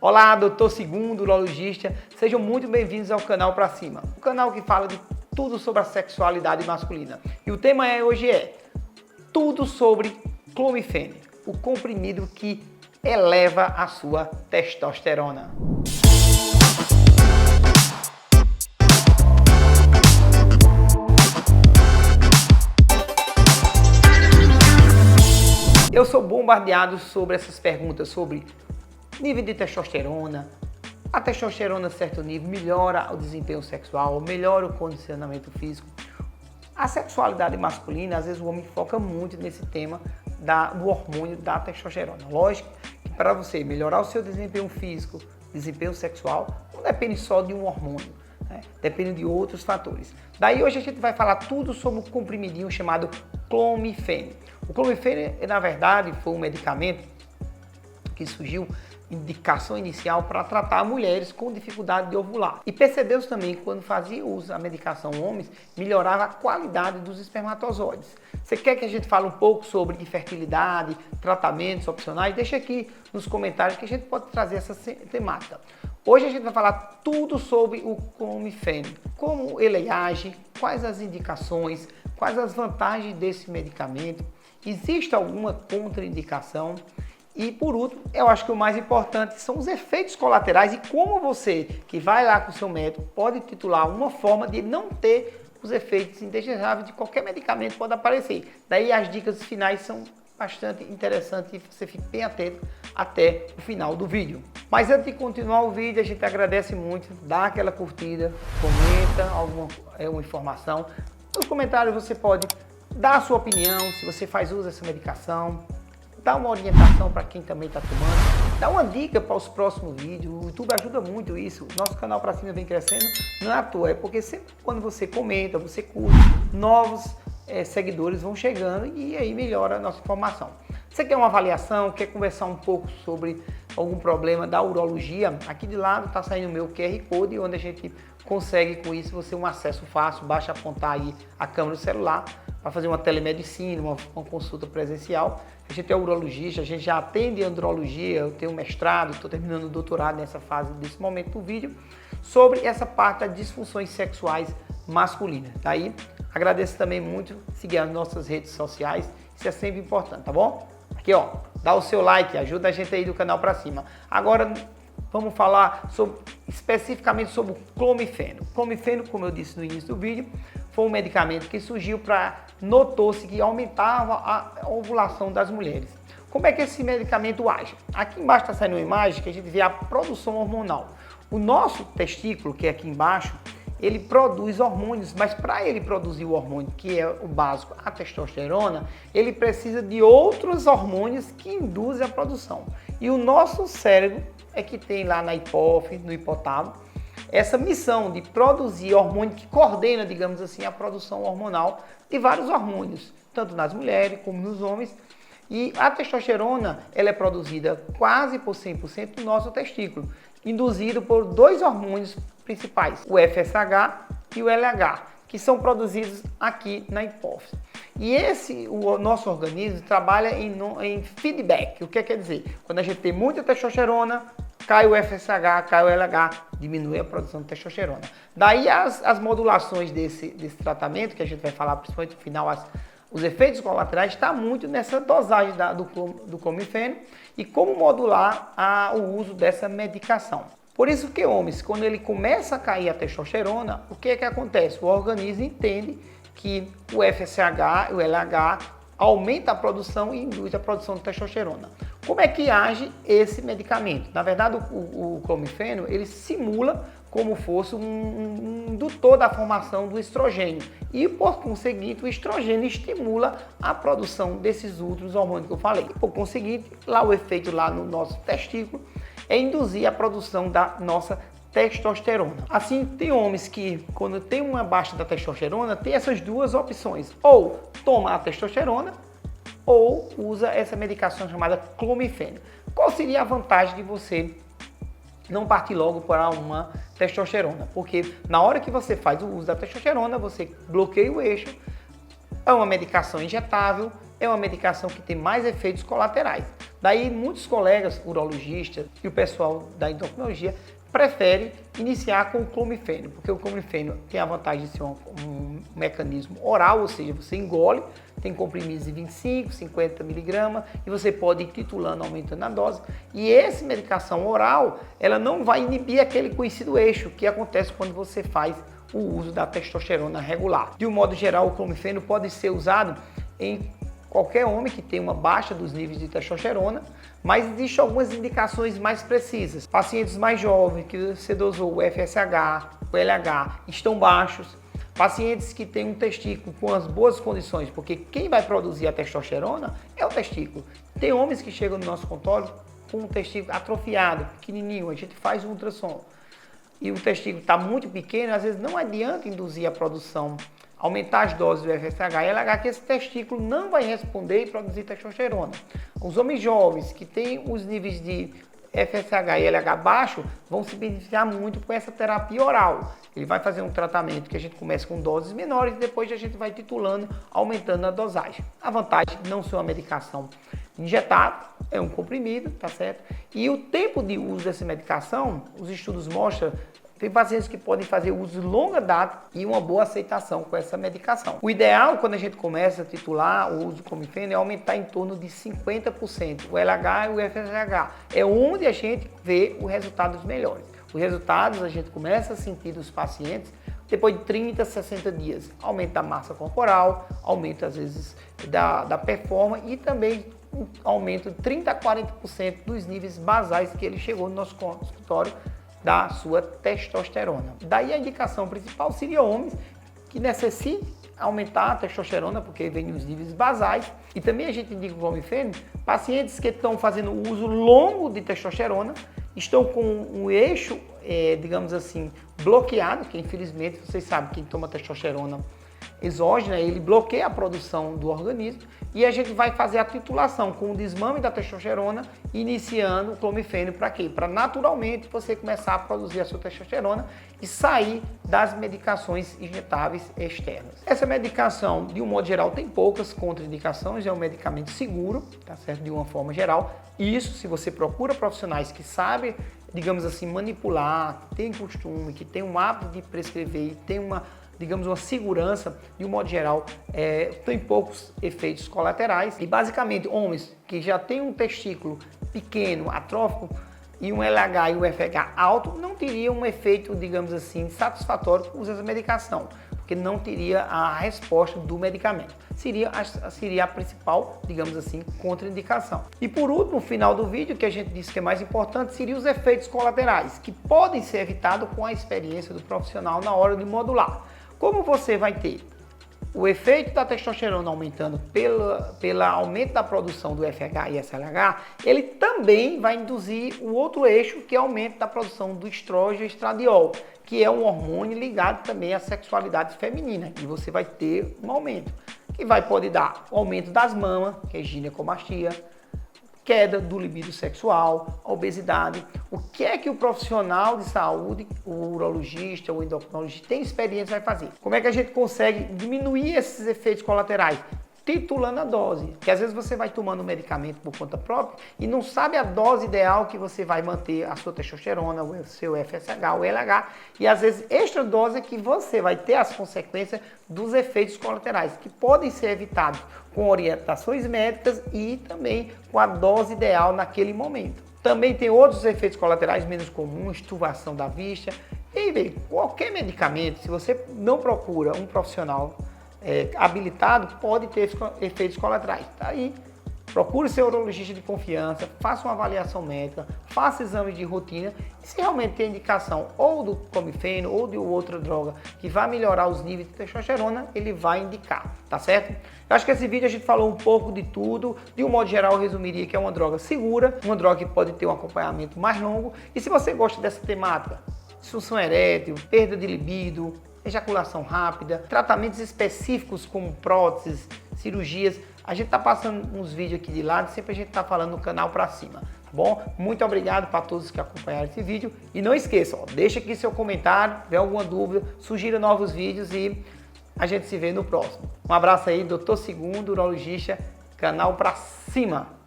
Olá, doutor Segundo, urologista. Sejam muito bem-vindos ao canal Pra Cima, o canal que fala de tudo sobre a sexualidade masculina. E o tema hoje é tudo sobre clomifene, o comprimido que eleva a sua testosterona. Eu sou bombardeado sobre essas perguntas sobre nível de testosterona. A testosterona a certo nível melhora o desempenho sexual, melhora o condicionamento físico. A sexualidade masculina, às vezes o homem foca muito nesse tema do hormônio da testosterona. Lógico que para você melhorar o seu desempenho físico, desempenho sexual, não depende só de um hormônio, né? Depende de outros fatores. Daí hoje a gente vai falar tudo sobre o comprimidinho chamado clomifene. O clomifene, na verdade, foi um medicamento que surgiu indicação inicial para tratar mulheres com dificuldade de ovular. E percebeu-se também que quando fazia uso da medicação homens, melhorava a qualidade dos espermatozoides. Você quer que a gente fale um pouco sobre infertilidade, tratamentos opcionais? Deixa aqui nos comentários que a gente pode trazer essa temática. Hoje a gente vai falar tudo sobre o clomifene, como ele age, quais as indicações, quais as vantagens desse medicamento, existe alguma contraindicação? E por último, eu acho que o mais importante são os efeitos colaterais e como você, que vai lá com o seu médico, pode titular uma forma de não ter os efeitos indesejáveis de qualquer medicamento que pode aparecer. Daí as dicas finais são bastante interessantes e você fique bem atento até o final do vídeo. Mas antes de continuar o vídeo, a gente agradece muito, dá aquela curtida, comenta alguma informação. Nos comentários você pode dar a sua opinião, se você faz uso dessa medicação, dá uma orientação para quem também está tomando, dá uma dica para os próximos vídeos. O YouTube ajuda muito isso. Nosso canal Pra Cima vem crescendo, não é à toa, é porque sempre quando você comenta, você curte, novos seguidores vão chegando e aí melhora a nossa informação. Você quer uma avaliação, quer conversar um pouco sobre algum problema da urologia? Aqui de lado está saindo o meu QR Code, onde a gente consegue com isso você um acesso fácil, basta apontar aí a câmera do celular para fazer uma telemedicina, uma consulta presencial. A gente é urologista, a gente já atende andrologia, eu tenho mestrado, estou terminando o doutorado nessa fase, desse momento do vídeo, sobre essa parte das disfunções sexuais masculinas. Daí, agradeço também muito seguir as nossas redes sociais, isso é sempre importante, tá bom? Aqui ó, dá o seu like, ajuda a gente aí do canal Pra Cima. Agora, vamos falar especificamente sobre o clomifeno. O clomifeno, como eu disse no início do vídeo, foi um medicamento que surgiu notou-se que aumentava a ovulação das mulheres. Como é que esse medicamento age? Aqui embaixo está saindo uma imagem que a gente vê a produção hormonal. O nosso testículo, que é aqui embaixo, ele produz hormônios, mas para ele produzir o hormônio, que é o básico, a testosterona, ele precisa de outros hormônios que induzem a produção. E o nosso cérebro é que tem lá na hipófise, no hipotálamo, essa missão de produzir hormônio que coordena, digamos assim, a produção hormonal de vários hormônios, tanto nas mulheres como nos homens. E a testosterona, ela é produzida quase por 100% no nosso testículo, induzido por dois hormônios principais, o FSH e o LH, que são produzidos aqui na hipófise. E o nosso organismo trabalha em feedback. O que quer dizer? Quando a gente tem muita testosterona, cai o FSH, cai o LH, diminui a produção de testosterona. Daí as modulações desse tratamento, que a gente vai falar principalmente no final, os efeitos colaterais, está muito nessa dosagem do clomifeno e como modular o uso dessa medicação. Por isso que homens, quando ele começa a cair a testosterona, o que acontece? O organismo entende que o FSH e o LH aumenta a produção e induz a produção de testosterona. Como é que age esse medicamento? Na verdade, o clomifeno, ele simula como fosse um indutor da formação do estrogênio. E, por conseguinte, o estrogênio estimula a produção desses outros hormônios que eu falei. Por conseguinte, lá o efeito lá no nosso testículo é induzir a produção da nossa testosterona. Assim, tem homens que, quando tem uma baixa da testosterona, tem essas duas opções. Ou toma a testosterona, ou usa essa medicação chamada clomifeno. Qual seria a vantagem de você não partir logo para uma testosterona? Porque na hora que você faz o uso da testosterona, você bloqueia o eixo, é uma medicação injetável, é uma medicação que tem mais efeitos colaterais. Daí muitos colegas urologistas e o pessoal da endocrinologia prefere iniciar com o clomifeno, porque o clomifeno tem a vantagem de ser um mecanismo oral, ou seja, você engole, tem comprimidos de 25, 50 miligramas e você pode ir titulando, aumentando a dose. E essa medicação oral, ela não vai inibir aquele conhecido eixo que acontece quando você faz o uso da testosterona regular. De um modo geral, o clomifeno pode ser usado em qualquer homem que tem uma baixa dos níveis de testosterona, mas existem algumas indicações mais precisas. Pacientes mais jovens que você dosou o FSH, o LH, estão baixos. Pacientes que têm um testículo com as boas condições, porque quem vai produzir a testosterona é o testículo. Tem homens que chegam no nosso consultório com o testículo atrofiado, pequenininho, a gente faz um ultrassom. E o testículo está muito pequeno, às vezes não adianta induzir a produção, aumentar as doses do FSH e LH, que esse testículo não vai responder e produzir testosterona. Os homens jovens que têm os níveis de FSH e LH baixo vão se beneficiar muito com essa terapia oral. Ele vai fazer um tratamento que a gente começa com doses menores e depois a gente vai titulando, aumentando a dosagem. A vantagem de não ser uma medicação injetável, é um comprimido, tá certo? E o tempo de uso dessa medicação, os estudos mostram, tem pacientes que podem fazer uso de longa data e uma boa aceitação com essa medicação. O ideal, quando a gente começa a titular o uso do clomifeno, é aumentar em torno de 50%. O LH e o FSH é onde a gente vê os resultados melhores. Os resultados a gente começa a sentir dos pacientes depois de 30, 60 dias. Aumenta a massa corporal, aumenta às vezes da performance e também aumento de 30 a 40% dos níveis basais que ele chegou no nosso consultório da sua testosterona. Daí a indicação principal seria homens que necessitem aumentar a testosterona, porque vem nos níveis basais. E também a gente indica o clomifeno, pacientes que estão fazendo uso longo de testosterona, estão com um eixo, digamos assim, bloqueado, que infelizmente vocês sabem que quem toma testosterona exógena, ele bloqueia a produção do organismo e a gente vai fazer a titulação com o desmame da testosterona, iniciando o clomifeno para quê? Para naturalmente você começar a produzir a sua testosterona e sair das medicações injetáveis externas. Essa medicação, de um modo geral, tem poucas contraindicações, é um medicamento seguro, tá certo? De uma forma geral. Isso, se você procura profissionais que sabem, digamos assim, manipular, que tem costume, que tem um hábito de prescrever e tem uma, digamos, uma segurança, de um modo geral, tem poucos efeitos colaterais. E basicamente, homens que já têm um testículo pequeno, atrófico, e um LH e um FH alto, não teriam um efeito, digamos assim, satisfatório com essa medicação, porque não teria a resposta do medicamento. Seria a principal, digamos assim, contraindicação. E por último, no final do vídeo, que a gente disse que é mais importante, seriam os efeitos colaterais, que podem ser evitados com a experiência do profissional na hora de modular. Como você vai ter o efeito da testosterona aumentando pelo aumento da produção do FH e SLH, ele também vai induzir o outro eixo, que é o aumento da produção do estrógeno e estradiol, que é um hormônio ligado também à sexualidade feminina, e você vai ter um aumento, que pode dar aumento das mamas, que é ginecomastia, queda do libido sexual, a obesidade. O que é que o profissional de saúde, o urologista, o endocrinologista, tem experiência, vai fazer? Como é que a gente consegue diminuir esses efeitos colaterais? Titulando a dose, porque às vezes você vai tomando um medicamento por conta própria e não sabe a dose ideal que você vai manter a sua testosterona, o seu FSH, o LH, e às vezes extra dose é que você vai ter as consequências dos efeitos colaterais, que podem ser evitados com orientações médicas e também com a dose ideal naquele momento. Também tem outros efeitos colaterais menos comuns, turvação da vista, e bem, qualquer medicamento, se você não procura um profissional habilitado, pode ter efeitos colaterais. Tá aí, procure seu urologista de confiança, faça uma avaliação médica, faça exames de rotina e se realmente tem indicação ou do clomifeno ou de outra droga que vai melhorar os níveis de testosterona, ele vai indicar, tá certo? Eu acho que esse vídeo a gente falou um pouco de tudo, de um modo geral eu resumiria que é uma droga segura, uma droga que pode ter um acompanhamento mais longo e se você gosta dessa temática, disfunção erétil, perda de libido, ejaculação rápida, tratamentos específicos como próteses, cirurgias. A gente está passando uns vídeos aqui de lado, sempre a gente está falando no canal para cima, tá bom? Muito obrigado para todos que acompanharam esse vídeo e não esqueça, deixa aqui seu comentário, tiver alguma dúvida, sugira novos vídeos e a gente se vê no próximo. Um abraço aí, Dr. Segundo, urologista Canal pra cima!